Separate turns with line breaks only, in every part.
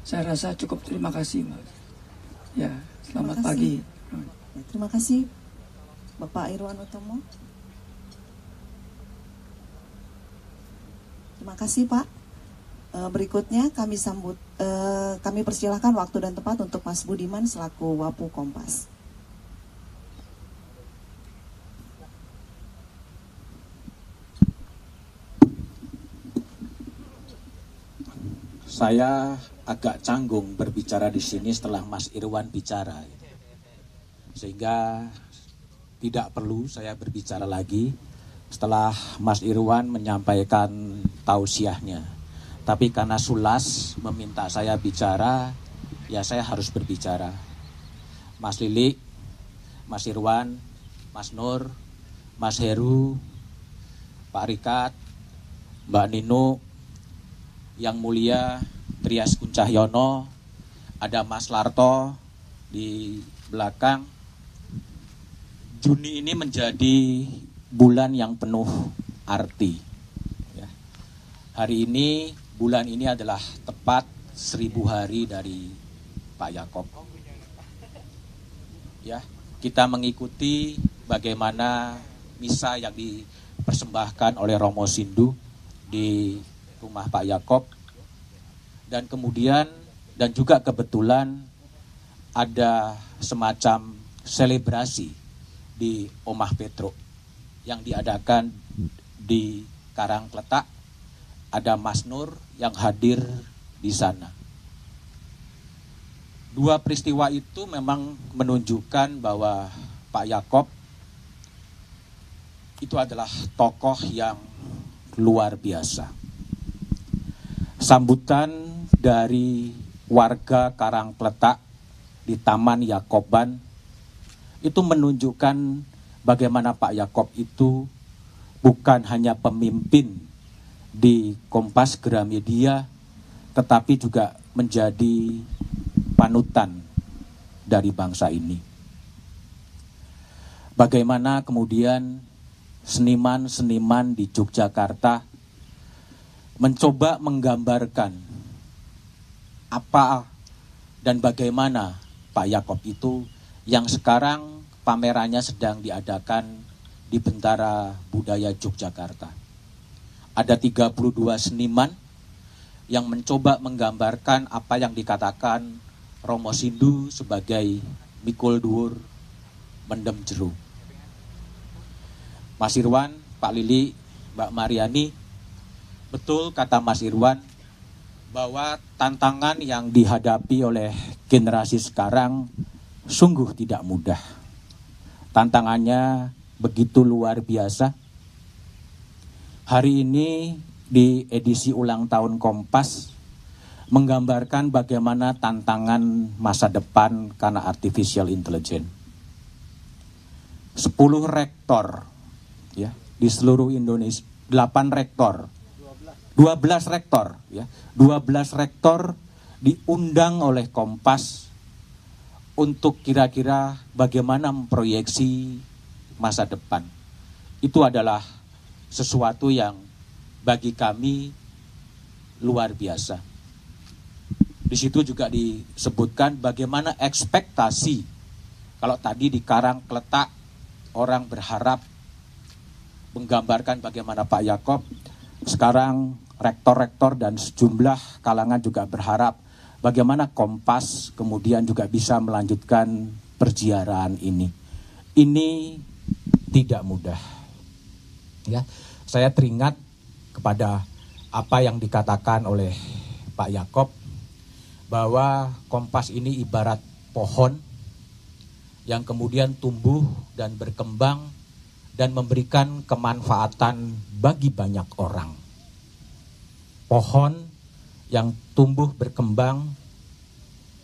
Saya rasa cukup, terima kasih Mas. Ya, selamat
Terima kasih.
pagi.
Ya, terima kasih Bapak Irwan Utomo. Terima kasih Pak. Berikutnya kami persilahkan waktu dan tempat untuk Mas Budiman selaku Wapu Kompas.
Saya agak canggung berbicara di sini setelah Mas Irwan bicara, sehingga tidak perlu saya berbicara lagi setelah Mas Irwan menyampaikan tausiahnya. Tapi karena Sulas meminta saya bicara, ya saya harus berbicara. Mas Lili, Mas Irwan, Mas Nur, Mas Heru, Pak Rikat, Mbak Nino, Yang Mulia Trias Kuncahyono, ada Mas Larto di belakang. Juni ini menjadi bulan yang penuh arti. Ya. Hari ini, bulan ini adalah tepat 1000 hari dari Pak Yaakob. Ya, kita mengikuti bagaimana misa yang dipersembahkan oleh Romo Sindu di rumah Pak Yaakob, dan kemudian dan juga kebetulan ada semacam selebrasi di Omah Petruk yang diadakan di Karangkletak. Ada Mas Nur yang hadir di sana. Dua peristiwa itu memang menunjukkan bahwa Pak Yaakob itu adalah tokoh yang luar biasa. Sambutan dari warga Karangkletak di Taman Yakoban itu menunjukkan bagaimana Pak Yaakob itu bukan hanya pemimpin di Kompas Gramedia, tetapi juga menjadi panutan dari bangsa ini. Bagaimana kemudian seniman-seniman di Yogyakarta mencoba menggambarkan apa dan bagaimana Pak Yaakob itu yang sekarang pamerannya sedang diadakan di Bentara Budaya Yogyakarta. Ada 32 seniman yang mencoba menggambarkan apa yang dikatakan Romo Sindu sebagai mikul dhuwur mendem jero. Mas Irwan, Pak Lili, Mbak Mariani, betul kata Mas Irwan bahwa tantangan yang dihadapi oleh generasi sekarang sungguh tidak mudah. Tantangannya begitu luar biasa. Hari ini di edisi ulang tahun Kompas menggambarkan bagaimana tantangan masa depan karena artificial intelligence. 10 rektor ya di seluruh Indonesia, 8 rektor, 12 rektor ya, 12 rektor diundang oleh Kompas untuk kira-kira bagaimana memproyeksi masa depan. Itu adalah sesuatu yang bagi kami luar biasa. Di situ juga disebutkan bagaimana ekspektasi. Kalau tadi di Karangkletak orang berharap menggambarkan bagaimana Pak Yaakob, sekarang rektor-rektor dan sejumlah kalangan juga berharap bagaimana Kompas kemudian juga bisa melanjutkan perziarahan ini. Ini tidak mudah. Ya, saya teringat kepada apa yang dikatakan oleh Pak Yaakob bahwa Kompas ini ibarat pohon yang kemudian tumbuh dan berkembang dan memberikan kemanfaatan bagi banyak orang. Pohon yang tumbuh berkembang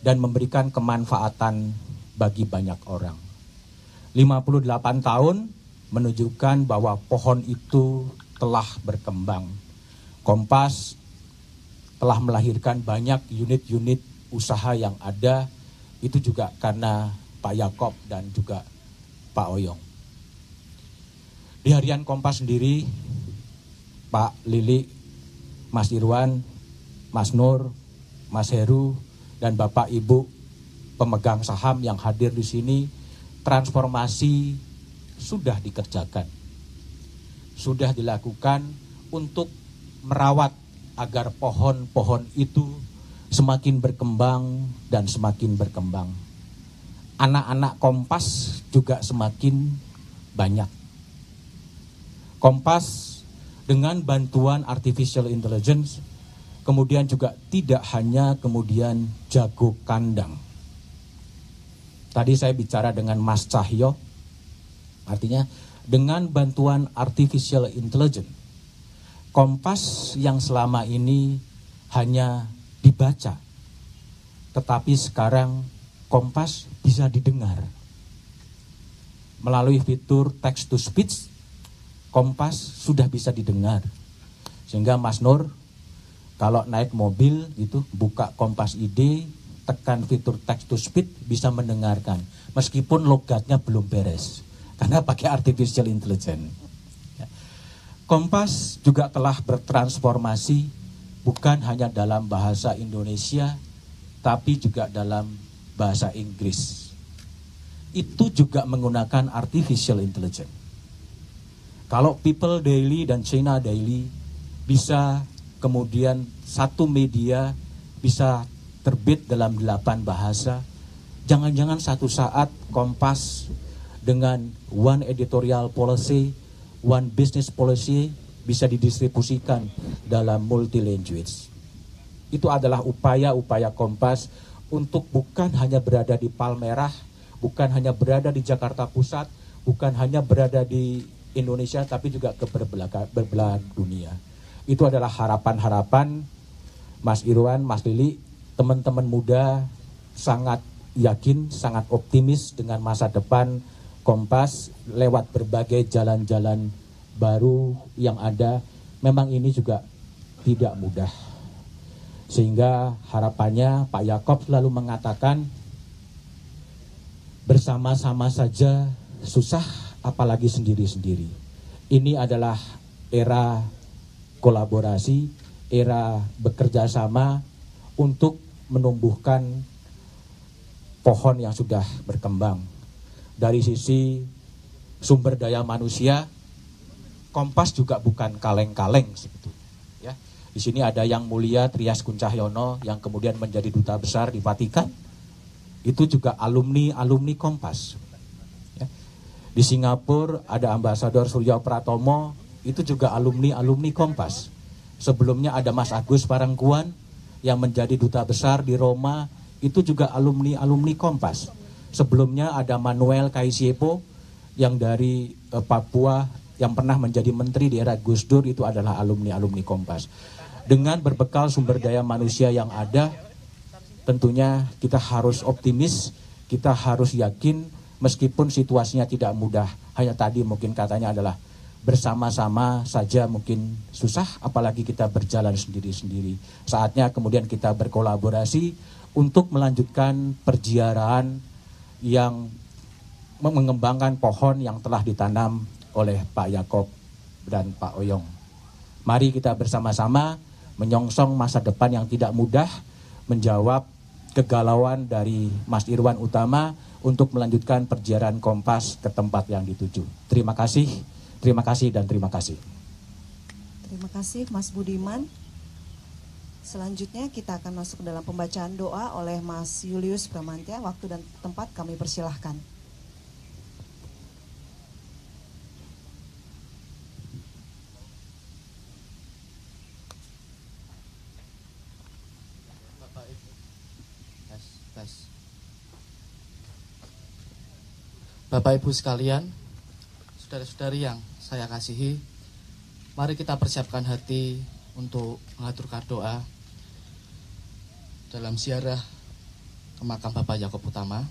dan memberikan kemanfaatan bagi banyak orang. 58 tahun menunjukkan bahwa pohon itu telah berkembang. Kompas telah melahirkan banyak unit-unit usaha yang ada, itu juga karena Pak Yaakob dan juga Pak Oyong. Di harian Kompas sendiri, Pak Lili, Mas Irwan, Mas Nur, Mas Heru, dan Bapak Ibu pemegang saham yang hadir di sini, transformasi sudah dikerjakan. Sudah dilakukan untuk merawat agar pohon-pohon itu semakin berkembang dan semakin berkembang. Anak-anak Kompas juga semakin banyak. Kompas dengan bantuan artificial intelligence kemudian juga tidak hanya kemudian jago kandang. Tadi saya bicara dengan Mas Cahyo, artinya dengan bantuan artificial intelligence, Kompas yang selama ini hanya dibaca, tetapi sekarang Kompas bisa didengar. Melalui fitur text to speech, Kompas sudah bisa didengar. Sehingga Mas Nur, kalau naik mobil itu buka Kompas ID, tekan fitur text to speech, bisa mendengarkan. Meskipun logatnya belum beres, karena pakai artificial intelligence. Kompas juga telah bertransformasi bukan hanya dalam bahasa Indonesia, tapi juga dalam bahasa Inggris. Itu juga menggunakan artificial intelligence. Kalau People Daily dan China Daily bisa kemudian satu media bisa terbit dalam 8 bahasa, jangan-jangan satu saat Kompas dengan one editorial policy, one business policy bisa didistribusikan dalam multi language. Itu adalah upaya-upaya Kompas untuk bukan hanya berada di Palmerah, bukan hanya berada di Jakarta Pusat, bukan hanya berada di Indonesia, tapi juga ke berbelahan dunia. Itu adalah harapan-harapan Mas Irwan, Mas Lili, teman-teman muda sangat yakin, sangat optimis dengan masa depan Kompas lewat berbagai jalan-jalan baru yang ada. Memang ini juga tidak mudah. Sehingga harapannya Pak Yaakob selalu mengatakan bersama-sama saja susah, apalagi sendiri-sendiri. Ini adalah era kolaborasi, era bekerja sama untuk menumbuhkan pohon yang sudah berkembang. Dari sisi sumber daya manusia, Kompas juga bukan kaleng-kaleng sebetulnya. Ya, di sini ada Yang Mulia Trias Kuncahyono yang kemudian menjadi duta besar di Vatikan. Itu juga alumni Kompas. Ya. Di Singapura ada Ambasador Surya Pratomo, itu juga alumni Kompas. Sebelumnya ada Mas Agus Parangkuan yang menjadi duta besar di Roma, itu juga alumni Kompas. Sebelumnya ada Manuel Kaisiepo yang dari Papua yang pernah menjadi menteri di era Gus Dur, itu adalah alumni Kompas. Dengan berbekal sumber daya manusia yang ada, tentunya kita harus optimis, kita harus yakin meskipun situasinya tidak mudah. Hanya tadi mungkin katanya adalah bersama-sama saja mungkin susah, apalagi kita berjalan sendiri-sendiri. Saatnya kemudian kita berkolaborasi untuk melanjutkan perziarahan yang mengembangkan pohon yang telah ditanam oleh Pak Yaakob dan Pak Oyong. Mari kita bersama-sama menyongsong masa depan yang tidak mudah, menjawab kegalauan dari Mas Irwan Utama untuk melanjutkan perziarahan Kompas ke tempat yang dituju. Terima kasih dan terima kasih.
Terima kasih Mas Budiman. Selanjutnya kita akan masuk ke dalam pembacaan doa oleh Mas Julius Bramantya. Waktu dan tempat kami persilahkan.
Bapak Ibu sekalian, saudara-saudari yang saya kasihi, mari kita persiapkan hati untuk mengaturkan doa dalam ziarah ke makam Bapak Yaakob Utama.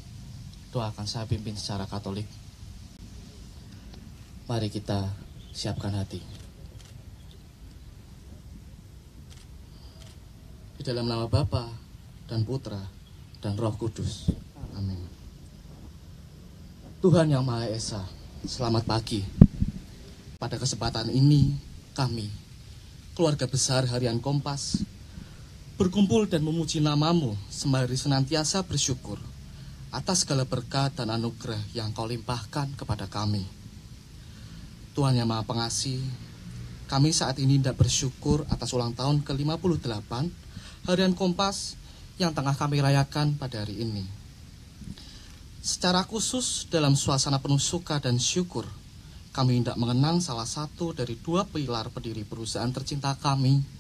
Doa akan saya pimpin secara Katolik. Mari kita siapkan hati. Di dalam nama Bapa dan Putra dan Roh Kudus. Amin. Tuhan yang Maha Esa, selamat pagi. Pada kesempatan ini kami, keluarga besar Harian Kompas, berkumpul dan memuji nama-Mu sembari senantiasa bersyukur atas segala berkat dan anugerah yang Kau limpahkan kepada kami. Tuhan yang Maha Pengasih, kami saat ini hendak bersyukur atas ulang tahun ke-58 Harian Kompas yang tengah kami rayakan pada hari ini. Secara khusus dalam suasana penuh suka dan syukur, kami hendak mengenang salah satu dari dua pilar pendiri perusahaan tercinta kami,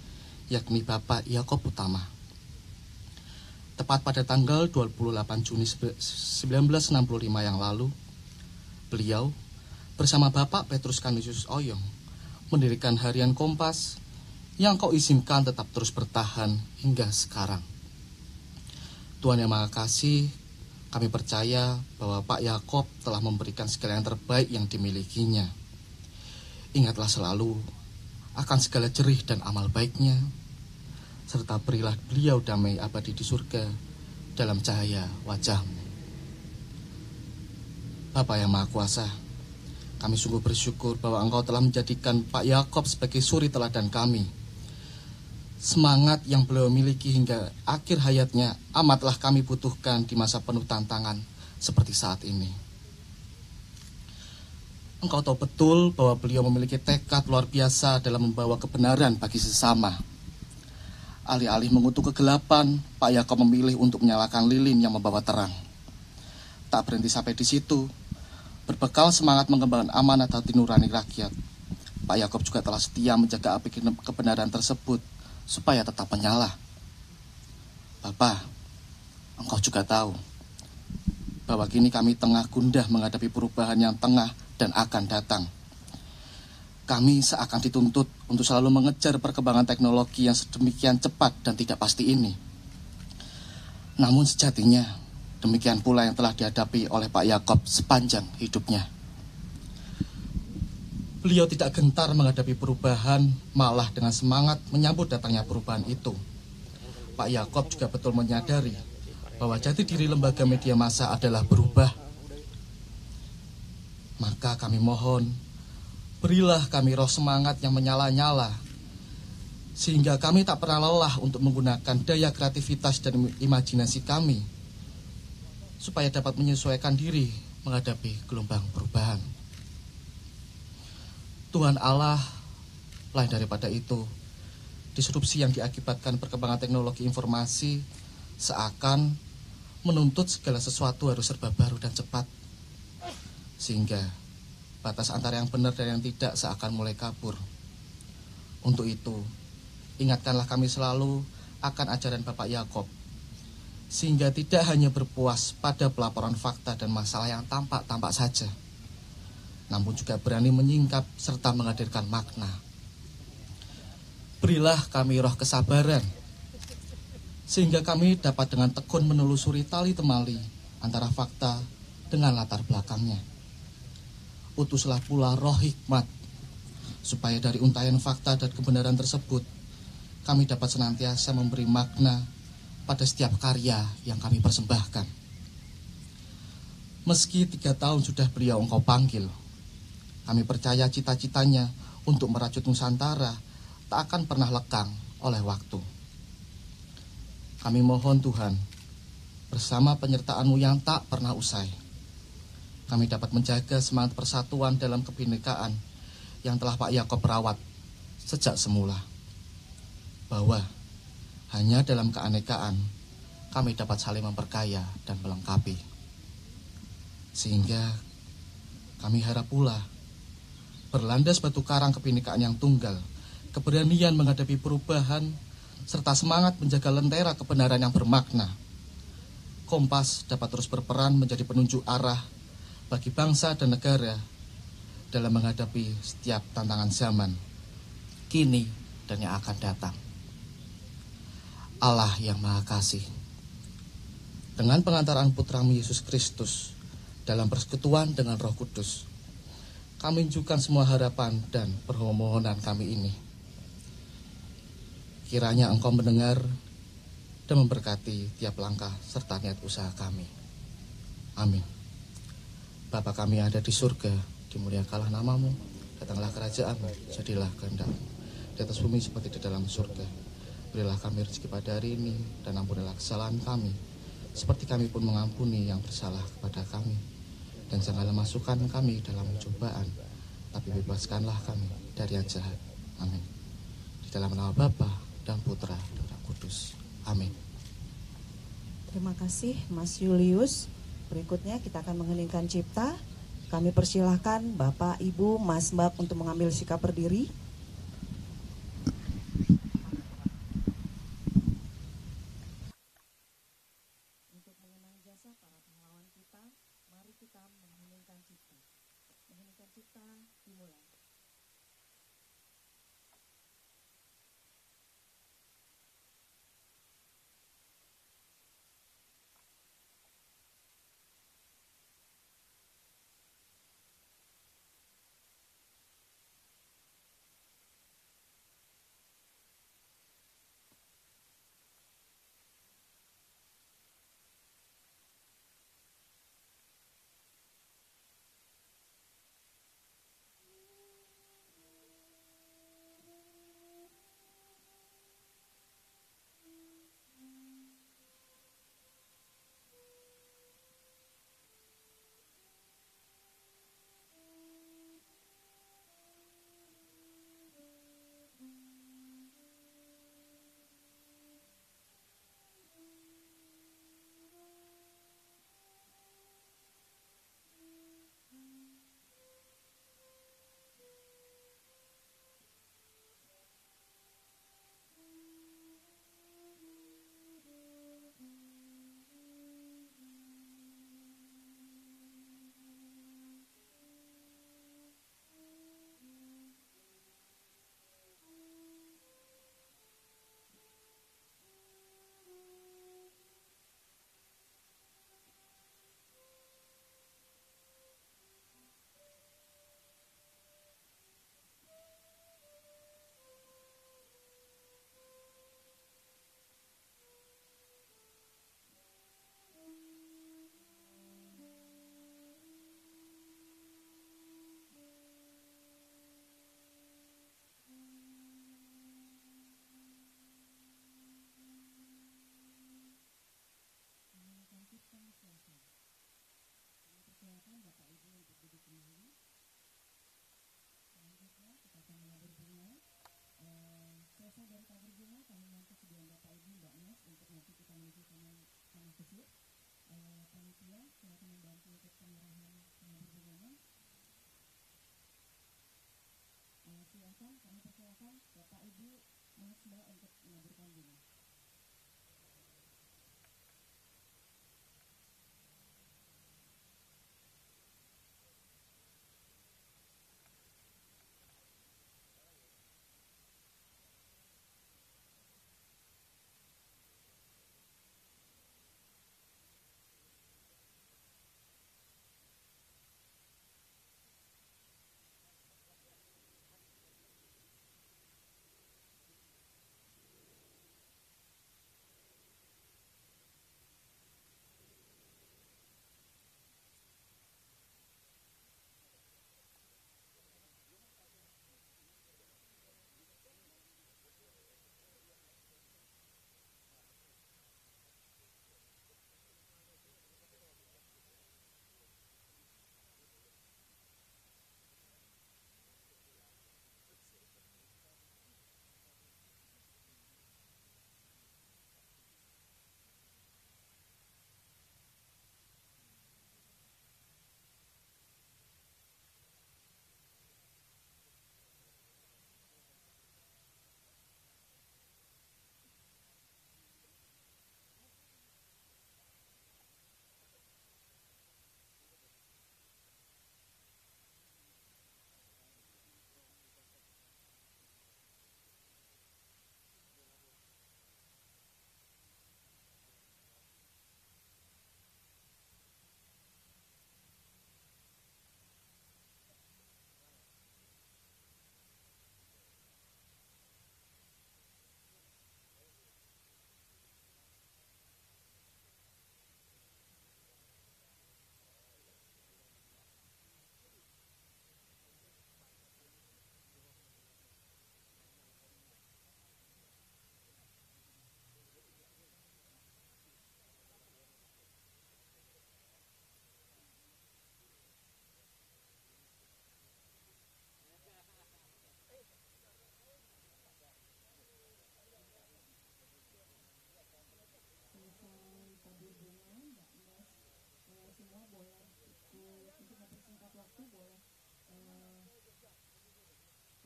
yakni Bapak Yakob Utama. Tepat pada tanggal 28 Juni 1965 yang lalu, beliau bersama Bapak Petrus Canisius Oyong mendirikan Harian Kompas yang Kau izinkan tetap terus bertahan hingga sekarang. Tuhan yang Maha Kasih, kami percaya bahwa Pak Yakob telah memberikan segala yang terbaik yang dimilikinya. Ingatlah selalu akan segala jerih dan amal baiknya, serta berilah beliau damai abadi di surga dalam cahaya wajah-Mu. Bapa yang Maha Kuasa, kami sungguh bersyukur bahwa Engkau telah menjadikan Pak Yakob sebagai suri teladan kami. Semangat yang beliau miliki hingga akhir hayatnya amatlah kami butuhkan di masa penuh tantangan seperti saat ini. Engkau tahu betul bahwa beliau memiliki tekad luar biasa dalam membawa kebenaran bagi sesama. Alih-alih mengutuk kegelapan, Pak Yakob memilih untuk menyalakan lilin yang membawa terang. Tak berhenti sampai di situ, berbekal semangat mengembangkan amanat hati nurani rakyat, Pak Yakob juga telah setia menjaga api kebenaran tersebut supaya tetap menyala. Bapak, Engkau juga tahu bahwa kini kami tengah gundah menghadapi perubahan yang tengah dan akan datang. Kami seakan dituntut untuk selalu mengejar perkembangan teknologi yang sedemikian cepat dan tidak pasti ini. Namun sejatinya, demikian pula yang telah dihadapi oleh Pak Yakob sepanjang hidupnya. Beliau tidak gentar menghadapi perubahan, malah dengan semangat menyambut datangnya perubahan itu. Pak Yakob juga betul menyadari bahwa jati diri lembaga media massa adalah berubah. Maka kami mohon, berilah kami roh semangat yang menyala-nyala, sehingga kami tak pernah lelah untuk menggunakan daya kreativitas dan imajinasi kami, supaya dapat menyesuaikan diri menghadapi gelombang perubahan. Tuhan Allah, lain daripada itu, disrupsi yang diakibatkan perkembangan teknologi informasi seakan menuntut segala sesuatu harus serba baru dan cepat, sehingga batas antara yang benar dan yang tidak seakan mulai kabur. Untuk itu, ingatkanlah kami selalu akan ajaran Bapak Yakob, sehingga tidak hanya berpuas pada pelaporan fakta dan masalah yang tampak-tampak saja, namun juga berani menyingkap serta menghadirkan makna. Berilah kami roh kesabaran, sehingga kami dapat dengan tekun menelusuri tali temali antara fakta dengan latar belakangnya. Utuslah pula roh hikmat, supaya dari untaian fakta dan kebenaran tersebut, kami dapat senantiasa memberi makna pada setiap karya yang kami persembahkan. Meski 3 tahun sudah beliau Engkau panggil, kami percaya cita-citanya untuk merajut Nusantara tak akan pernah lekang oleh waktu. Kami mohon Tuhan, bersama penyertaan-Mu yang tak pernah usai, kami dapat menjaga semangat persatuan dalam kebinekaan yang telah Pak Yakob rawat sejak semula. Bahwa hanya dalam keanekaan kami dapat saling memperkaya dan melengkapi. Sehingga kami harap pula berlandas batu karang kebinekaan yang tunggal, keberanian menghadapi perubahan, serta semangat menjaga lentera kebenaran yang bermakna, Kompas dapat terus berperan menjadi penunjuk arah bagi bangsa dan negara dalam menghadapi setiap tantangan zaman, kini dan yang akan datang. Allah yang Maha Kasih, dengan pengantaran Putra-Mu Yesus Kristus dalam persekutuan dengan Roh Kudus, kami tunjukkan semua harapan dan permohonan kami ini. Kiranya Engkau mendengar dan memberkati tiap langkah serta niat usaha kami. Amin. Bapa kami yang ada di surga, dimuliakanlah nama-Mu, datanglah kerajaan-Mu, jadilah kehendak-Mu di atas bumi seperti di dalam surga. Berilah kami rezeki pada hari ini, dan ampunilah kesalahan kami, seperti kami pun mengampuni yang bersalah kepada kami. Dan janganlah masukkan kami dalam pencobaan, tapi bebaskanlah kami dari yang jahat. Amin. Di dalam nama Bapa dan Putra dan Roh Kudus. Amin.
Terima kasih Mas Julius. Berikutnya kita akan mengheningkan cipta. Kami persilahkan Bapak, Ibu, Mas, Mbak untuk mengambil sikap berdiri. Untuk mengenang jasa para pahlawan kita, mari kita mengheningkan cipta. Mengheningkan cipta dimulai.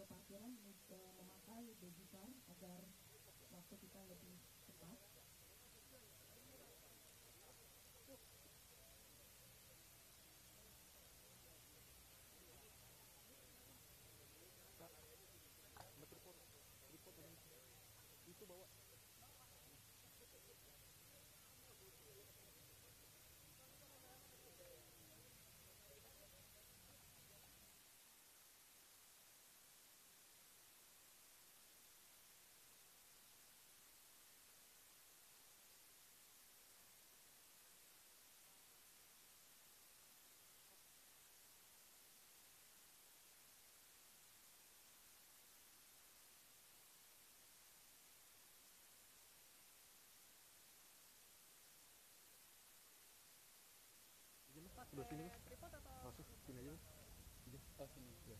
keparkiran memakai digital agar waktu kita lebih cepat.
Udah sini masuk sini aja. Oh sini ya.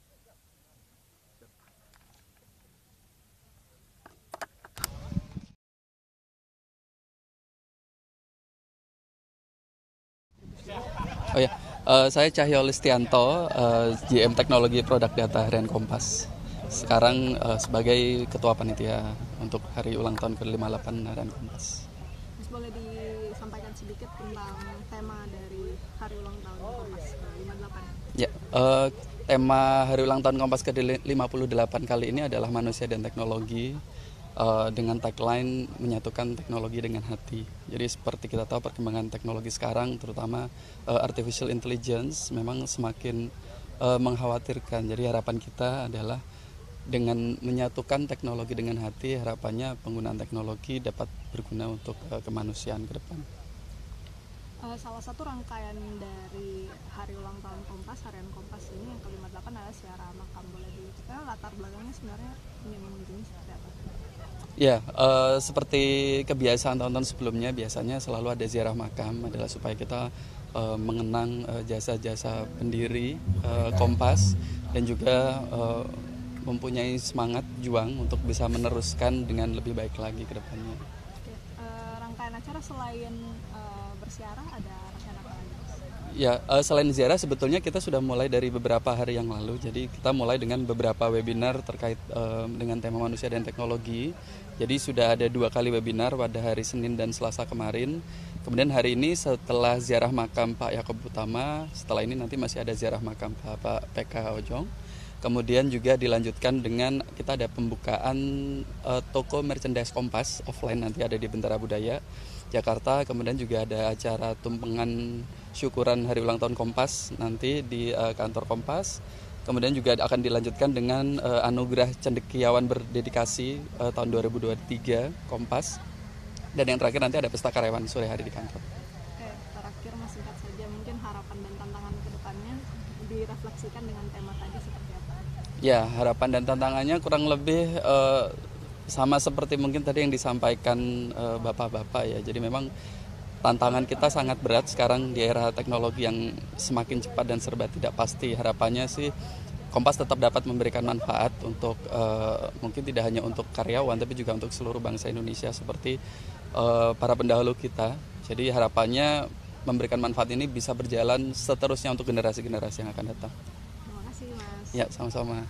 Oh ya, saya Cahyo Listianto, GM Teknologi Produk Data Harian Kompas. Sekarang sebagai Ketua Panitia untuk hari ulang tahun ke-58 Harian Kompas.
Mas, boleh disampaikan sedikit tentang tema dari hari ulang tahun Kompas ke-58?
Ya, tema hari ulang tahun Kompas ke-58 kali ini adalah manusia dan teknologi, dengan tagline menyatukan teknologi dengan hati. Jadi seperti kita tahu perkembangan teknologi sekarang, terutama artificial intelligence, memang semakin mengkhawatirkan. Jadi harapan kita adalah dengan menyatukan teknologi dengan hati, harapannya penggunaan teknologi dapat berguna untuk kemanusiaan ke depan.
Salah satu rangkaian dari hari ulang tahun Kompas, harian Kompas ini yang ke-58 adalah ziarah makam. Boleh diceritakan latar belakangnya sebenarnya ingin mengunjungi seperti apa?
Ya, seperti kebiasaan tahun-tahun sebelumnya, biasanya selalu ada ziarah makam, adalah supaya kita mengenang jasa-jasa pendiri Kompas, dan juga mempunyai semangat juang untuk bisa meneruskan dengan lebih baik lagi ke depannya.
Oke, rangkaian acara selain bersiarah ada rencana apa lagi?
Ya, selain ziarah sebetulnya kita sudah mulai dari beberapa hari yang lalu. Jadi kita mulai dengan beberapa webinar terkait dengan tema manusia dan teknologi. Jadi sudah ada 2 kali webinar pada hari Senin dan Selasa kemarin. Kemudian hari ini setelah ziarah makam Pak Yakob Utama, setelah ini nanti masih ada ziarah makam Pak PK Ojong. Kemudian juga dilanjutkan dengan kita ada pembukaan toko merchandise Kompas offline, nanti ada di Bentara Budaya Jakarta. Kemudian juga ada acara tumpengan syukuran hari ulang tahun Kompas nanti di kantor Kompas. Kemudian juga akan dilanjutkan dengan anugerah cendekiawan berdedikasi tahun 2023 Kompas. Dan yang terakhir nanti ada pesta karyawan sore hari di kantor.
Oke, terakhir Mas, singkat saja, mungkin harapan dan tantangan ke depannya direfleksikan dengan tema tadi seperti apa?
Ya, harapan dan tantangannya kurang lebih sama seperti mungkin tadi yang disampaikan bapak-bapak ya. Jadi memang tantangan kita sangat berat sekarang di era teknologi yang semakin cepat dan serba tidak pasti. Harapannya sih Kompas tetap dapat memberikan manfaat untuk mungkin tidak hanya untuk karyawan tapi juga untuk seluruh bangsa Indonesia seperti para pendahulu kita. Jadi harapannya memberikan manfaat ini bisa berjalan seterusnya untuk generasi-generasi yang akan datang.
Terima kasih, Mas.
Ya, sama-sama.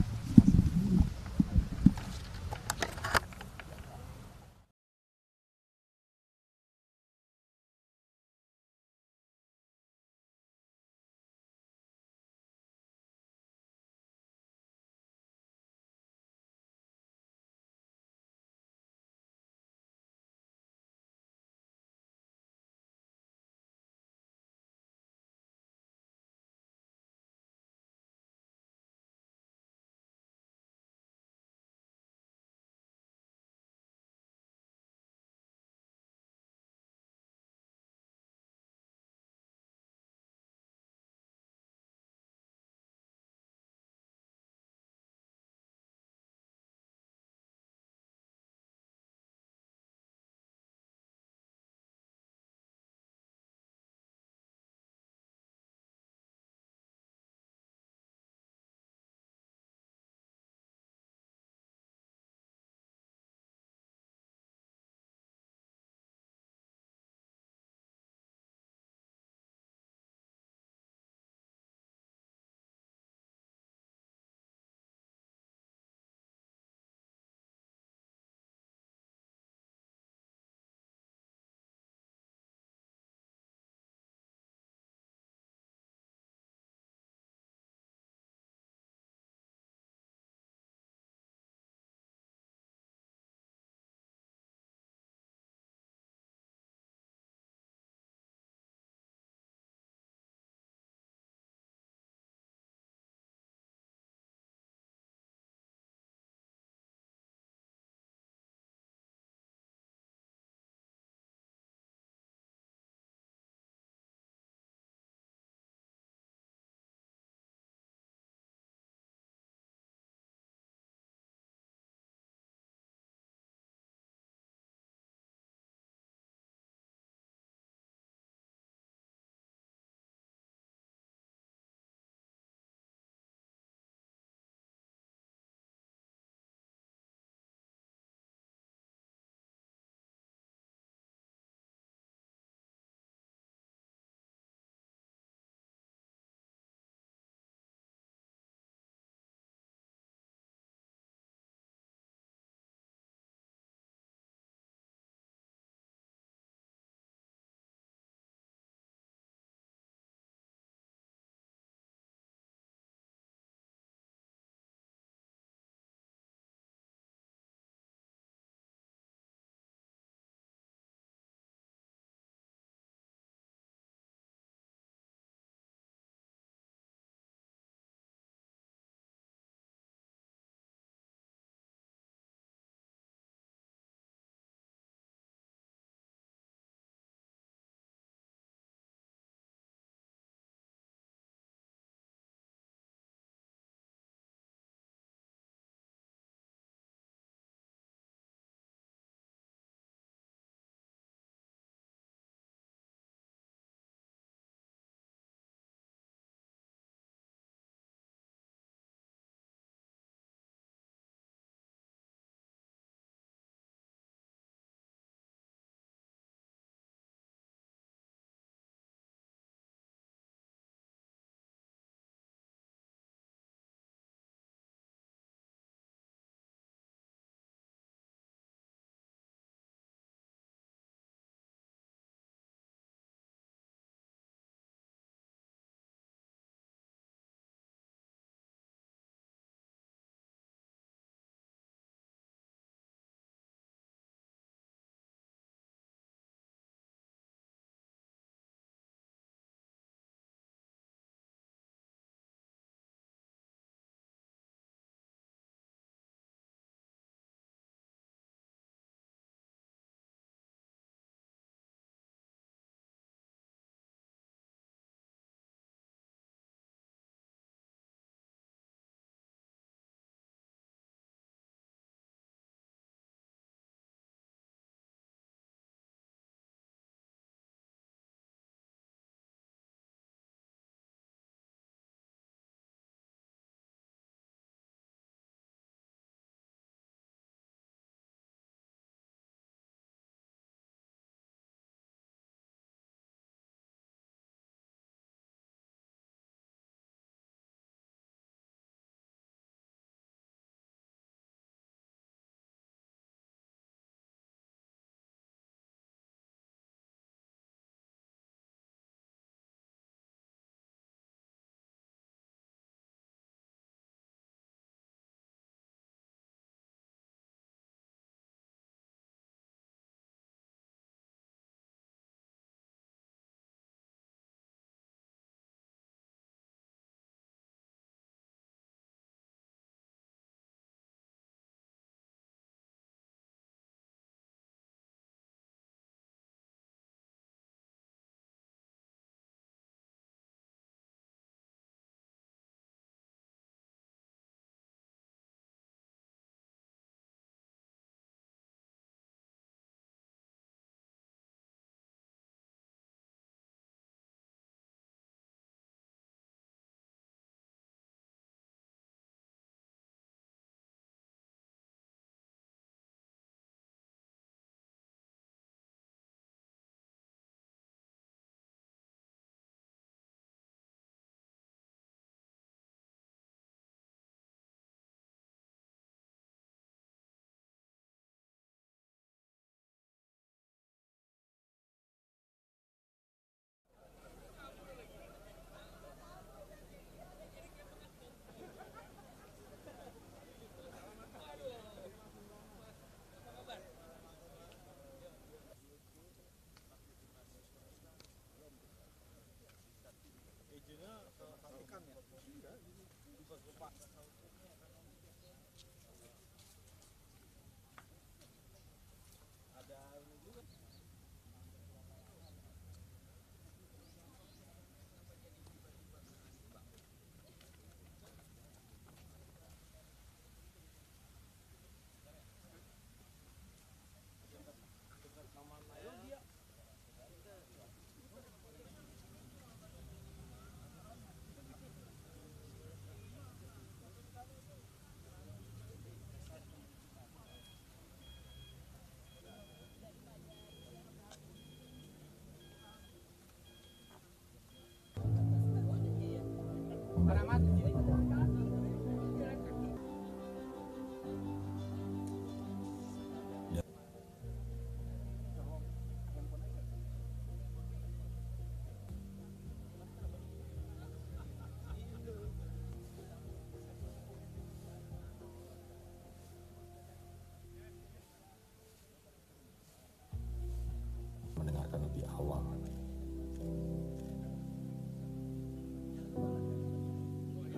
Mendengarkan lebih awal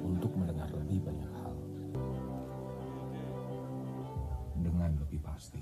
untuk mendengar lebih banyak hal dengan lebih pasti.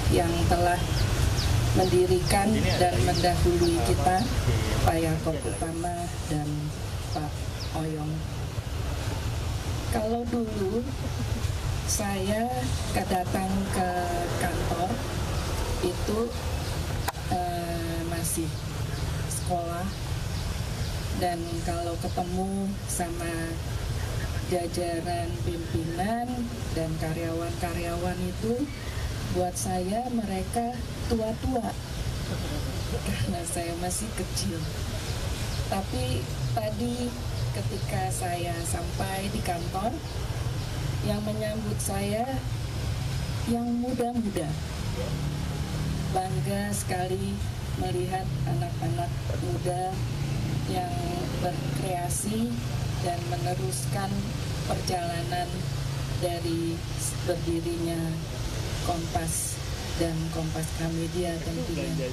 yang telah mendirikan dan mendahului kita, Pak Yaakob Utama dan Pak Oyong. Kalau dulu saya datang ke kantor itu masih sekolah, dan kalau ketemu sama jajaran pimpinan dan karyawan-karyawan itu, buat saya mereka tua-tua karena saya masih kecil. Tapi tadi ketika saya sampai di kantor, yang menyambut saya yang muda-muda. Bangga sekali melihat anak-anak muda yang berkreasi dan meneruskan perjalanan dari berdirinya Kompas dan Kompas Gramedia tentunya.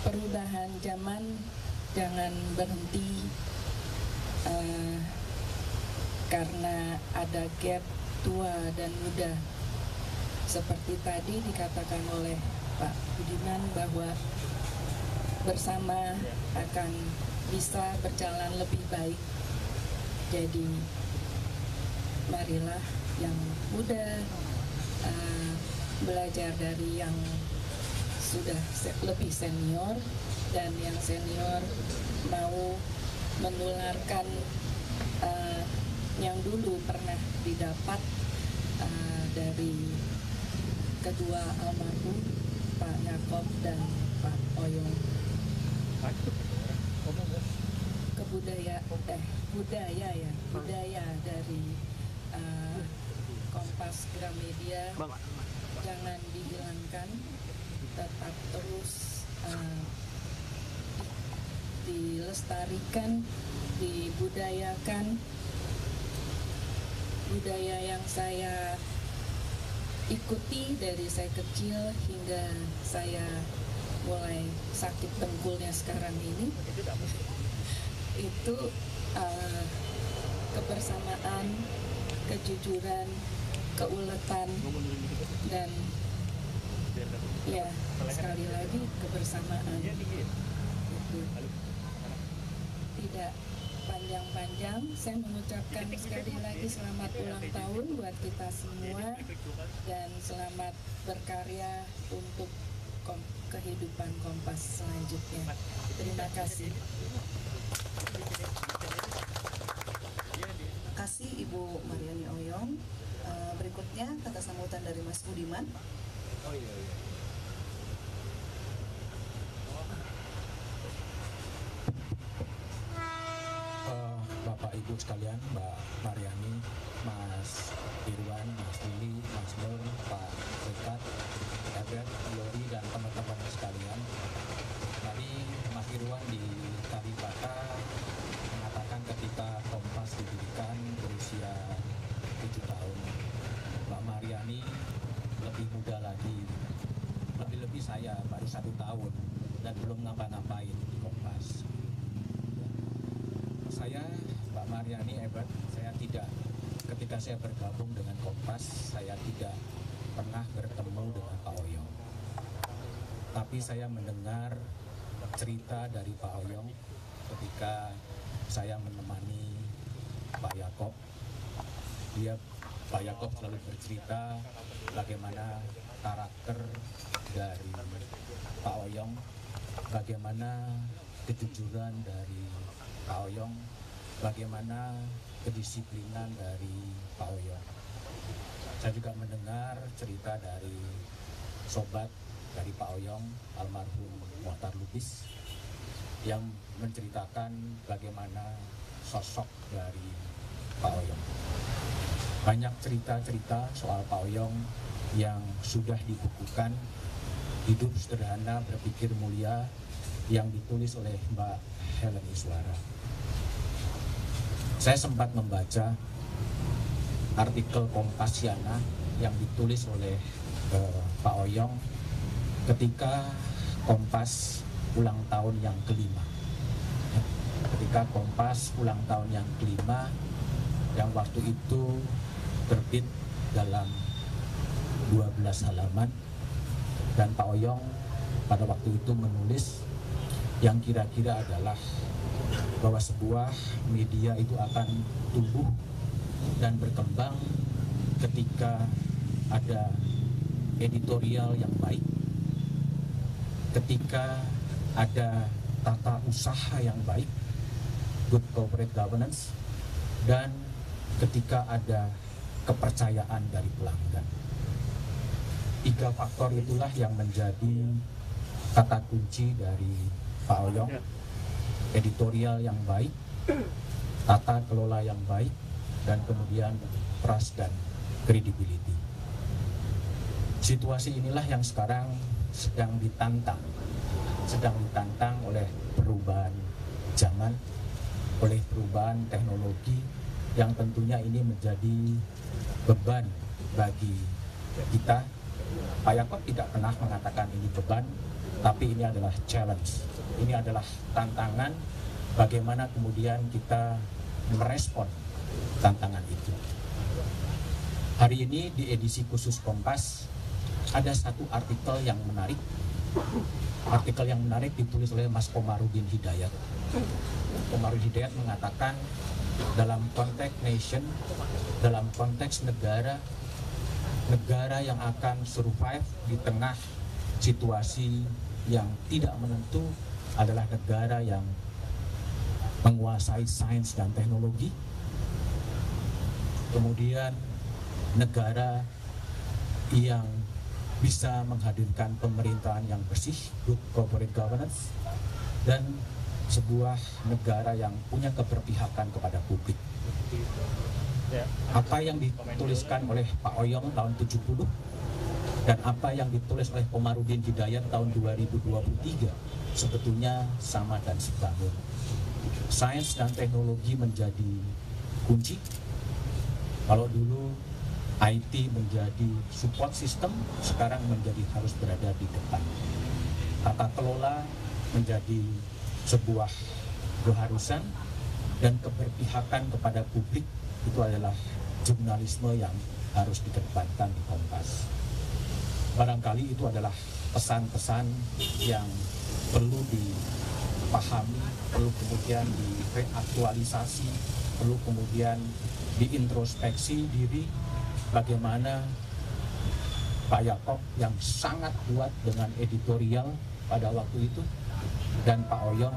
Perubahan zaman jangan berhenti karena ada gap tua dan muda. Seperti tadi dikatakan oleh Pak Budiman bahwa bersama akan bisa berjalan lebih baik. Jadi marilah yang muda belajar dari yang sudah lebih senior, dan yang senior mau menularkan yang dulu pernah didapat dari kedua almarhum Pak Yaakob dan Pak Oyong. Budaya dari Kompas Gramedia jangan dihilangkan, tetap terus dilestarikan, dibudayakan. Budaya yang saya ikuti dari saya kecil hingga saya mulai sakit dengkulnya sekarang ini, itu kebersamaan, kejujuran, keuletan, dan ya sekali lagi kebersamaan. Itu tidak panjang-panjang, saya mengucapkan sekali lagi selamat ulang tahun buat kita semua, dan selamat berkarya untuk kehidupan Kompas selanjutnya. Terima kasih.
Terima kasih Ibu Mariani Oyong. Berikutnya kata sambutan dari Mas Budiman.
Bapak Ibu sekalian, Mbak Mariani, Mas Irwan, Mas Lili, Mas Nur, Pak Rekat, Ebet, Yori, dan teman-teman sekalian. Tadi Mas Irwan di Kalibata mengatakan ketika Kompas didirikan berusia 7 tahun. Mbak Mariani lebih muda lagi, lebih-lebih saya baru 1 tahun dan belum ngapa-ngapain di Kompas. Saya, Mbak Mariani, Ebert, ketika saya bergabung dengan Kompas, saya tidak pernah bertemu dengan Pak Oyong. Tapi saya mendengar cerita dari Pak Oyong ketika saya menemani Pak Yaakob. Pak Yaakob selalu bercerita bagaimana karakter dari Pak Oyong, bagaimana kejujuran dari Pak Oyong, bagaimana kedisiplinan dari Pak Oyong. Saya juga mendengar cerita dari sobat dari Pak Oyong, almarhum Mohtar Lubis, yang menceritakan bagaimana sosok dari Pak Oyong. Banyak cerita-cerita soal Pak Oyong yang sudah dibukukan, Hidup Sederhana Berpikir Mulia, yang ditulis oleh Mbak Helen Iswara. Saya sempat membaca artikel Kompasiana yang ditulis oleh Pak Oyong ketika Kompas ulang tahun yang kelima. Ketika Kompas ulang tahun yang kelima, yang waktu itu terbit dalam 12 halaman, dan Pak Oyong pada waktu itu menulis yang kira-kira adalah bahwa sebuah media itu akan tumbuh dan berkembang ketika ada editorial yang baik, ketika ada tata usaha yang baik, good corporate governance, dan ketika ada kepercayaan dari pelanggan. 3 faktor itulah yang menjadi kata kunci dari Pak Oyong: editorial yang baik, tata kelola yang baik, dan kemudian trust dan credibility. Situasi inilah yang sekarang sedang ditantang oleh perubahan zaman, oleh perubahan teknologi, yang tentunya ini menjadi beban bagi kita. Pak Yaakob tidak pernah mengatakan ini beban, tapi ini adalah challenge, ini adalah tantangan bagaimana kemudian kita merespon tantangan itu. Hari ini di edisi khusus Kompas ada satu artikel yang menarik. Artikel yang menarik ditulis oleh Mas Komarudin Hidayat. Komarudin Hidayat mengatakan dalam konteks nation, dalam konteks negara yang akan survive di tengah situasi yang tidak menentu adalah negara yang menguasai sains dan teknologi, kemudian negara yang bisa menghadirkan pemerintahan yang bersih, good corporate governance, dan sebuah negara yang punya keberpihakan kepada publik. Apa yang dituliskan oleh Pak Oyong tahun 70 dan apa yang ditulis oleh Komarudin Hidayat tahun 2023 sebetulnya sama dan sebangun. Sains dan teknologi menjadi kunci. Kalau dulu IT menjadi support system, sekarang menjadi harus berada di depan. Tata kelola menjadi sebuah keharusan, dan keberpihakan kepada publik itu adalah jurnalisme yang harus dikedepankan di Kompas. Barangkali itu adalah pesan-pesan yang perlu dipahami, perlu kemudian direaktualisasi, perlu kemudian diintrospeksi diri. Bagaimana Pak Yaakob yang sangat kuat dengan editorial pada waktu itu, dan Pak Oyong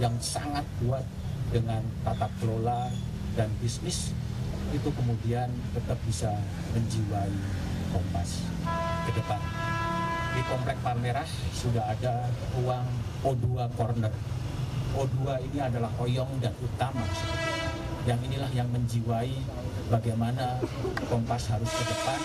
yang sangat kuat dengan tata kelola dan bisnis, itu kemudian tetap bisa menjiwai Kompas ke depan. Di Komplek Palmerah sudah ada ruang O2 Corner. O2 ini adalah Oyong dan Utama. Yang inilah yang menjiwai bagaimana Kompas harus ke depan,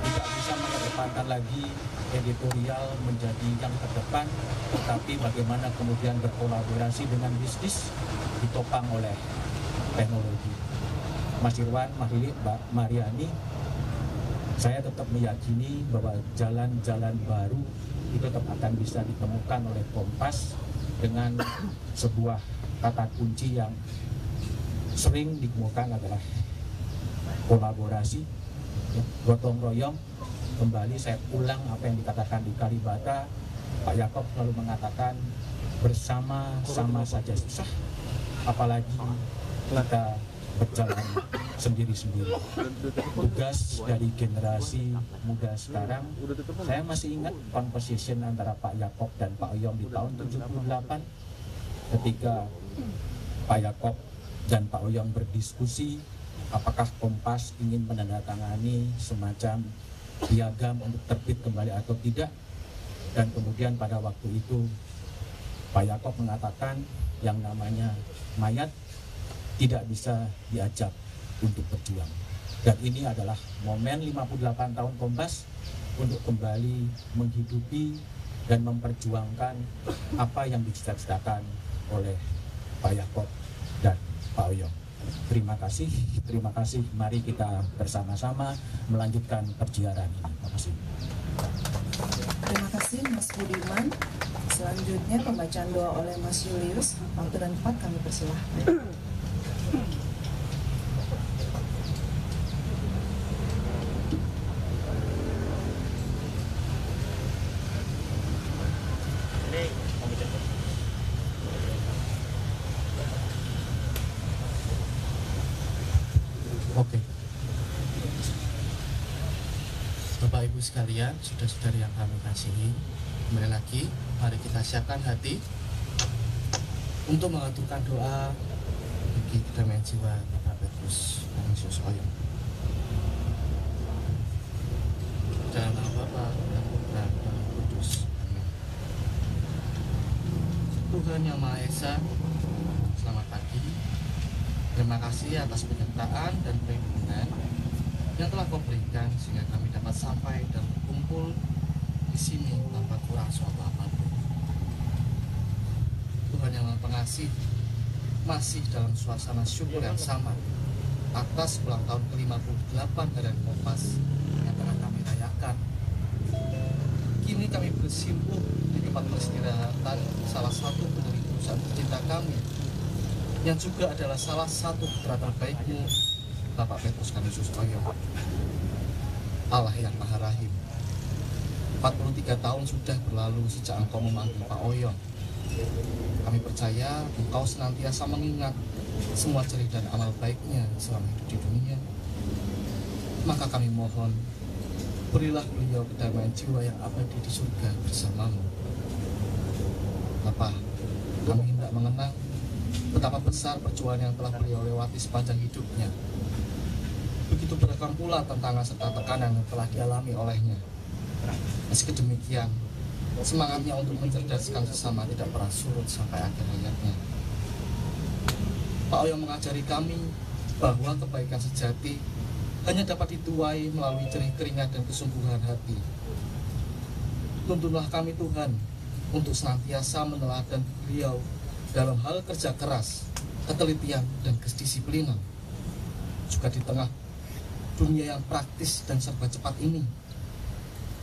tidak bisa mengedepankan lagi editorial menjadi yang terdepan, tetapi bagaimana kemudian berkolaborasi dengan bisnis ditopang oleh teknologi. Mas Irwan, Mas Lili, Mbak Mariani, saya tetap meyakini bahwa jalan-jalan baru itu tetap akan bisa ditemukan oleh Kompas dengan sebuah kata kunci yang sering dikemukakan adalah kolaborasi, gotong royong. Kembali saya ulang apa yang dikatakan di Kalibata, Pak Yaakob selalu mengatakan bersama-sama saja susah, apalagi kita berjalan sendiri-sendiri. Tugas dari generasi muda sekarang, saya masih ingat conversation antara Pak Yaakob dan Pak Oyong di tahun 78 ketika Pak Yaakob dan Pak Oyong berdiskusi apakah Kompas ingin menandatangani semacam piagam untuk terbit kembali atau tidak. Dan kemudian pada waktu itu Pak Yaakob mengatakan yang namanya mayat tidak bisa diajak untuk berjuang. Dan ini adalah momen 58 tahun Kompas untuk kembali menghidupi dan memperjuangkan apa yang dicita-citakan oleh Pak Yaakob dan Pak Oyong. Terima kasih. Mari kita bersama-sama melanjutkan perjalanan ini. Terima kasih.
Terima kasih Mas Budiman. Selanjutnya pembacaan doa oleh Mas Julius. Waktu dan tempat kami persilahkan.
Bapak Ibu sekalian, saudara-saudari yang kami kasihi, kembali lagi mari kita siapkan hati untuk mengaturkan doa bagi kedamaian jiwa Bapak Petrus Kanisius Oyong. Dalam nama Bapa dan Putra dan Roh Kudus. Amin. Tuhan Yang Maha Esa, selamat pagi. Terima kasih atas penyertaan dan perlindungan yang telah Kau berikan sehingga kami dapat sampai dan berkumpul di sini tanpa kurang suatu apapun. Tuhan Yang Maha Pengasih, masih dalam suasana syukur yang sama atas ulang tahun ke-58 Harian Kompas yang telah kami rayakan. Kini kami bersimpuh di tempat peristirahatan salah satu pendiri perusahaan tercinta kami, yang juga adalah salah satu putra terbaikmu, Bapak Petrus Kanisius Oyong. Allah yang Maha Rahim, 43 tahun sudah berlalu sejak Engkau memanggil Pak Oyong. Kami percaya Engkau senantiasa mengingat semua cerita dan amal baiknya selama hidup di dunia. Maka kami mohon, berilah beliau kedamaian jiwa yang abadi di surga bersamamu. Bapa, kami hendak mengenang betapa besar perjuangan yang telah beliau lewati sepanjang hidupnya. Begitu beragam pula tantangan serta tekanan yang telah dialami olehnya. Meski demikian, semangatnya untuk mencerdaskan sesama tidak pernah surut sampai akhir hayatnya. Pak Oyong mengajari kami bahwa kebaikan sejati hanya dapat dituai melalui jerih keringat dan kesungguhan hati. Tuntunlah kami Tuhan untuk senantiasa meneladan beliau dalam hal kerja keras, ketelitian, dan kedisiplinan. Juga di tengah dunia yang praktis dan serba cepat ini,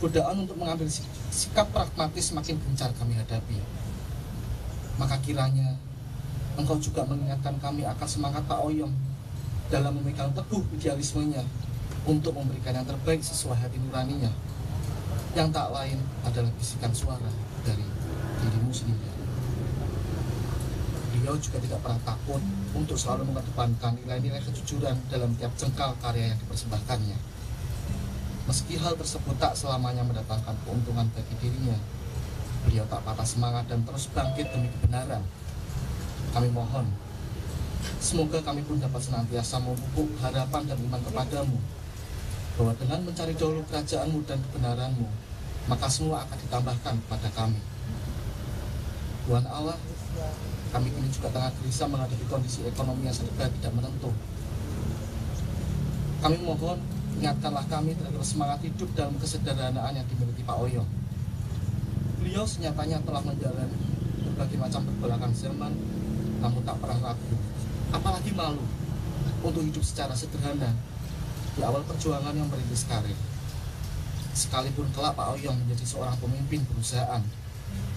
godaan untuk mengambil sikap pragmatis makin gencar kami hadapi. Maka kiranya Engkau juga mengingatkan kami akan semangat Pak Oyong dalam memegang teguh idealismenya untuk memberikan yang terbaik sesuai hati nuraninya, yang tak lain adalah bisikan suara dari dirimu sendiri. Beliau juga tidak pernah takut untuk selalu mengedepankan nilai-nilai kejujuran dalam tiap jengkal karya yang dipersembahkannya. Meski hal tersebut tak selamanya mendatangkan keuntungan bagi dirinya, beliau tak patah semangat dan terus bangkit demi kebenaran. Kami mohon, semoga kami pun dapat senantiasa memupuk harapan dan iman kepadamu, bahwa dengan mencari dahulu kerajaan-Mu dan kebenaran-Mu, maka semua akan ditambahkan kepada kami. Tuhan Allah, kami ini juga tengah gelisah menghadapi kondisi ekonomi yang serba tidak menentu. Kami mohon, ingatkanlah kami terhadap semangat hidup dalam kesederhanaan yang dimiliki Pak Oyong. Beliau senyatanya telah menjalani berbagai macam pergolakan zaman, namun tak pernah ragu, apalagi malu, untuk hidup secara sederhana di awal perjuangan yang merintis karir. Sekalipun kelak Pak Oyong menjadi seorang pemimpin perusahaan,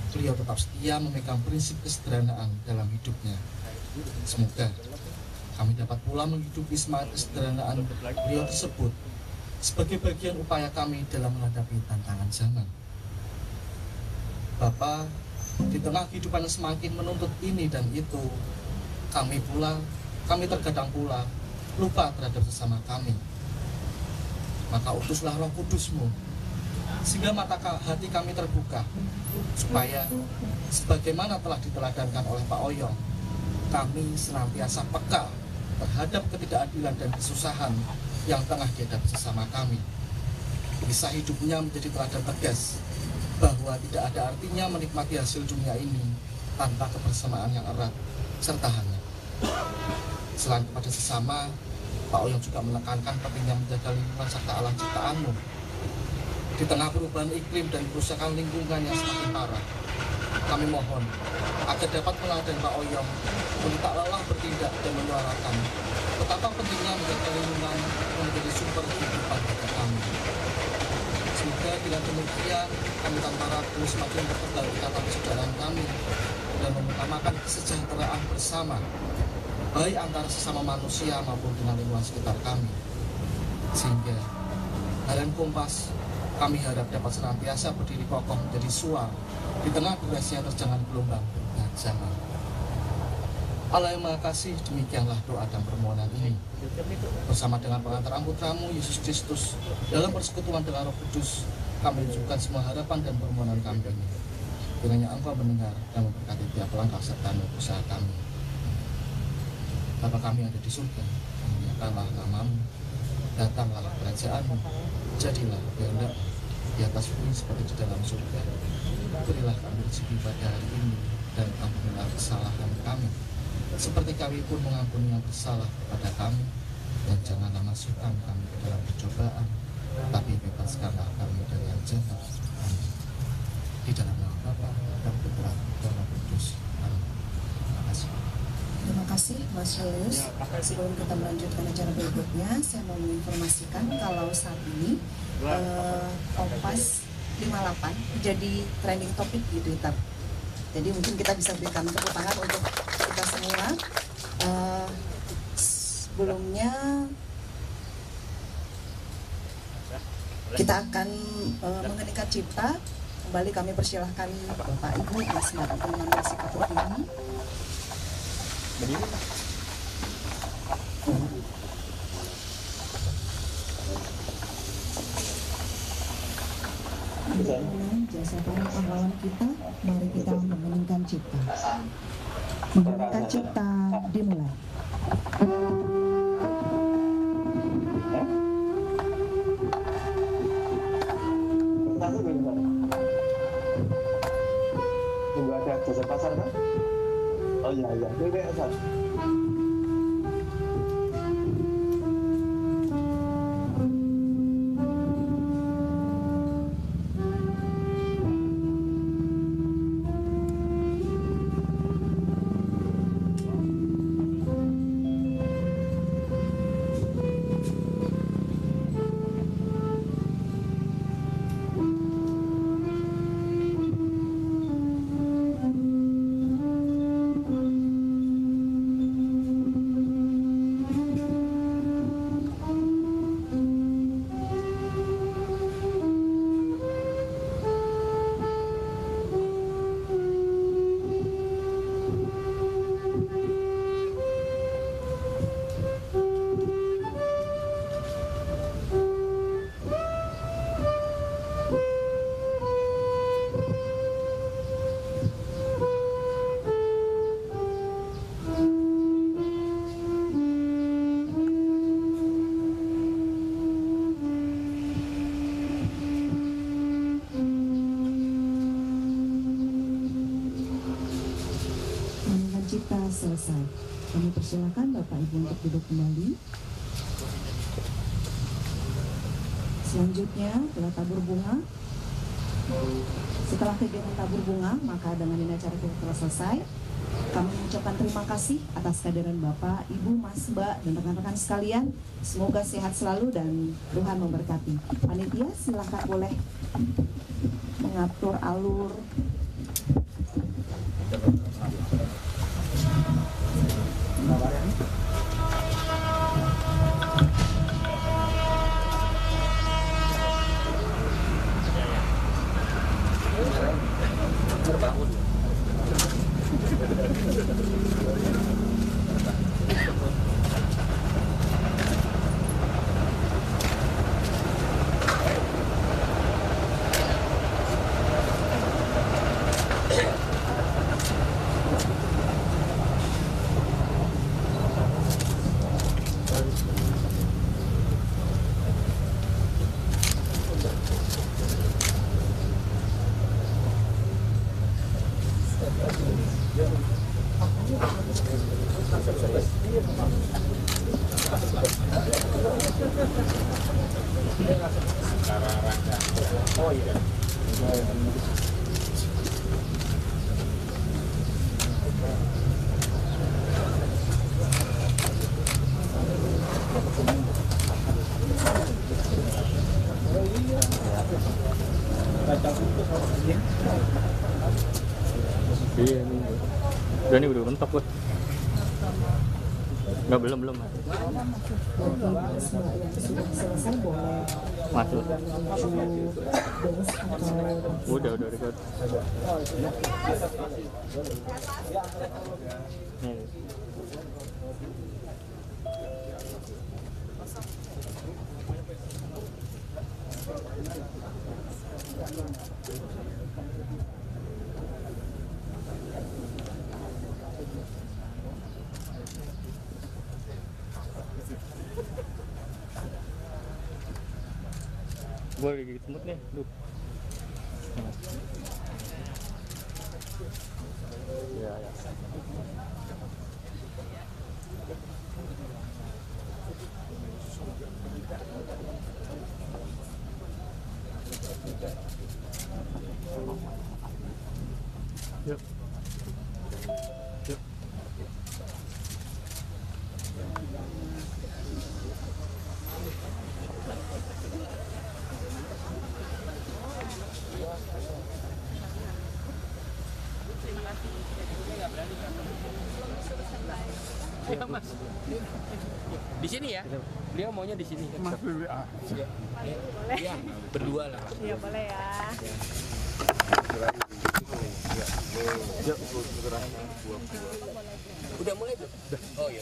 beliau tetap setia memegang prinsip kesederhanaan dalam hidupnya. Semoga kami dapat pula menghidupi semangat kesederhanaan beliau tersebut sebagai bagian upaya kami dalam menghadapi tantangan zaman. Bapa, di tengah kehidupan yang semakin menuntut ini dan itu, kami terkadang pula lupa terhadap sesama kami. Maka utuslah Roh Kudus-Mu, sehingga mata hati kami terbuka, supaya sebagaimana telah diteladankan oleh Pak Oyong, kami senantiasa peka terhadap ketidakadilan dan kesusahan yang tengah dihadapi sesama kami. Kisah hidupnya menjadi teladan tegas bahwa tidak ada artinya menikmati hasil dunia ini tanpa kebersamaan yang erat serta hangat. Selain kepada sesama, Pak Oyong juga menekankan pentingnya menjaga lingkungan serta alam ciptaan-Mu. Di tengah perubahan iklim dan kerusakan lingkungan yang semakin parah, kami mohon agar dapat meladeni Pak Oyong untuk tak lelah bertindak dan menyuarakan betapa pentingnya menjaga lingkungan menjadi sumber kehidupan bagi kami. Semoga dengan demikian kami tanpa ragu semakin bertebar ikatan persaudaraan kami dan mengutamakan kesejahteraan bersama, baik antara sesama manusia maupun dengan lingkungan sekitar kami. Sehingga Harian Kompas kami harap dapat senantiasa berdiri kokoh menjadi suara di tengah derasnya terjangan gelombang perubahan zaman. Allah yang Maha Kasih, demikianlah doa dan permohonan ini. Bersama dengan pengantar putramu Yesus Kristus, dalam persekutuan dengan Roh Kudus, kami tunjukkan semua harapan dan permohonan kami ini. Kiranya Engkau mendengar dan memberkati tiap langkah serta usaha kami. Bapa kami yang ada di surga, muliakanlah namamu, datanglah kerajaanmu, jadilah kehendak di atas bumi seperti di dalam surga. Berilah kami rezeki pada hari ini, dan ampunilah kesalahan kami, seperti kami pun mengampuni yang bersalah kepada kami. Dan janganlah masukkan kami ke dalam percobaan, tapi bebaskanlah kami dari yang jahat. Amin. Di dalam nama Bapa dan Putra dan Roh Kudus. Amin. Terima kasih.
Terima kasih Mas Julius. Sebelum kita melanjutkan acara berikutnya, saya mau menginformasikan kalau saat ini Kompas 58 jadi trending topik di Twitter. Jadi mungkin kita bisa berikan tepuk tangan untuk kita semua. Sebelumnya kita akan mengeningkan cipta. Kembali kami persilahkan Bapak Ibu Mas Mbak untuk mengambil sikap berdiri. Dengan jasa para pahlawan kita, mari kita mengeningkan cipta. Mengeningkan cipta dimulai.
Tunggu ada jasa pasar kan? Oh iya, ini Ustaz. Cipta selesai. Kami persilakan Bapak Ibu untuk duduk kembali. Selanjutnya adalah tabur bunga. Setelah kegiatan tabur bunga, maka dengan ini acara kita telah selesai. Kami mengucapkan terima kasih atas kehadiran Bapak, Ibu, Mas, Mbak, dan rekan-rekan sekalian. Semoga sehat selalu dan Tuhan memberkati. Panitia silakan boleh mengatur alur. Oh iya.
Iya nih. Udah nih udah mentok gue. Enggak belum.
Bagi yang sudah selesai boleh
Masuk. Udah record. Nih. Gue gigit semut nih, duh. Ya. Yuk.
Iya mas, di sini ya. Beliau maunya di sini.
Mas WA.
Iya, berdua lah.
Iya boleh ya.
Udah mulai tuh. Oh iya.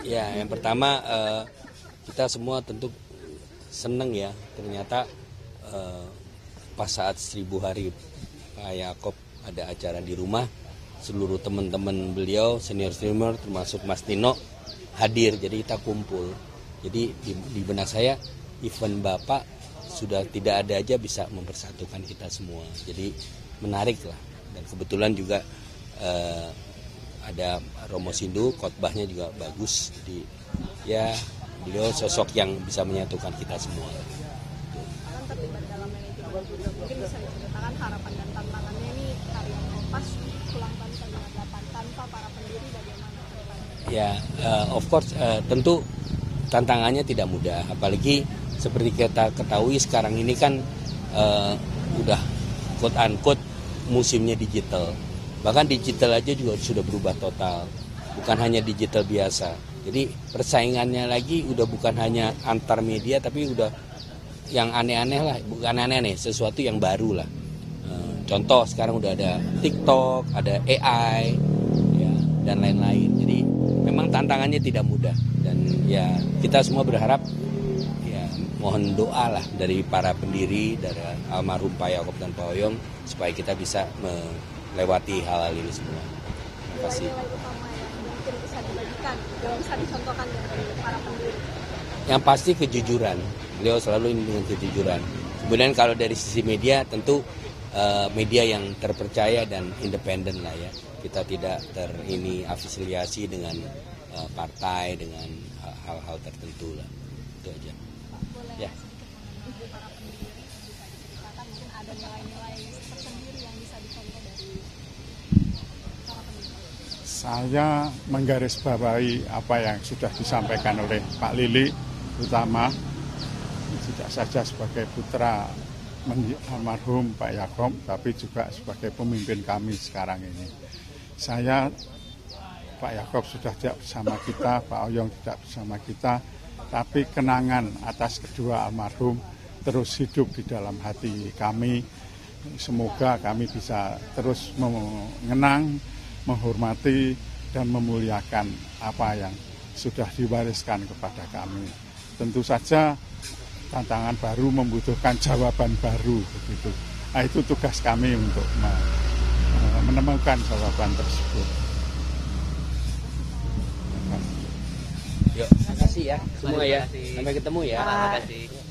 Ya, yang pertama kita semua tentu seneng ya, ternyata pas saat 1000 hari Pak Yaakob ada acara di rumah, seluruh teman-teman beliau senior termasuk Mas Nino hadir, jadi kita kumpul. Jadi di benak saya event Bapak sudah tidak ada aja bisa mempersatukan kita semua, jadi menarik lah. Dan kebetulan juga ada Romo Sindu, khotbahnya juga bagus, jadi ya beliau sosok yang bisa menyatukan kita semua.
Terlibat dalam manajemen juga, mungkin bisa diceritakan harapan dan tantangannya ini Harian Kompas ulang tahun ke-58 tanpa para pendiri bagaimana?
Ya, of course tentu tantangannya tidak mudah, apalagi seperti kita ketahui sekarang ini kan udah quote unquote musimnya digital, bahkan digital aja juga sudah berubah total, bukan hanya digital biasa. Jadi persaingannya lagi udah bukan hanya antar media, tapi udah yang aneh-aneh lah, bukan aneh-aneh, sesuatu yang baru lah. Contoh sekarang udah ada TikTok, ada AI, ya, dan lain-lain. Jadi memang tantangannya tidak mudah, dan ya kita semua berharap, ya mohon doa lah dari para pendiri, dari almarhum Pak Yaakob dan Pak Oyong, supaya kita bisa melewati hal-hal ini semua. Terima kasih.
Nilai utama yang mungkin bisa dibagikan, yang bisa dicontohkan dari para pendiri.
Yang pasti kejujuran, beliau selalu ini dengan kejujuran. Kemudian kalau dari sisi media tentu media yang terpercaya dan independen lah ya. Kita tidak afiliasi dengan partai, dengan hal-hal tertentu lah. Itu aja. Ya.
Para pendiri bisa diceritakan mungkin ada nilai-nilai tersendiri yang bisa dicontoh dari para pendiri.
Saya menggarisbawahi apa yang sudah disampaikan oleh Pak Lili, terutama tidak saja sebagai putra almarhum Pak Yaakob, tapi juga sebagai pemimpin kami sekarang ini. Pak Yaakob sudah tidak bersama kita, Pak Oyong tidak bersama kita, tapi kenangan atas kedua almarhum terus hidup di dalam hati kami. Semoga kami bisa terus mengenang, menghormati, dan memuliakan apa yang sudah diwariskan kepada kami. Tentu saja tantangan baru membutuhkan jawaban baru, begitu. Nah, itu tugas kami untuk menemukan jawaban tersebut.
Yuk, terima kasih ya semua ya. Sampai ketemu ya.
Terima kasih.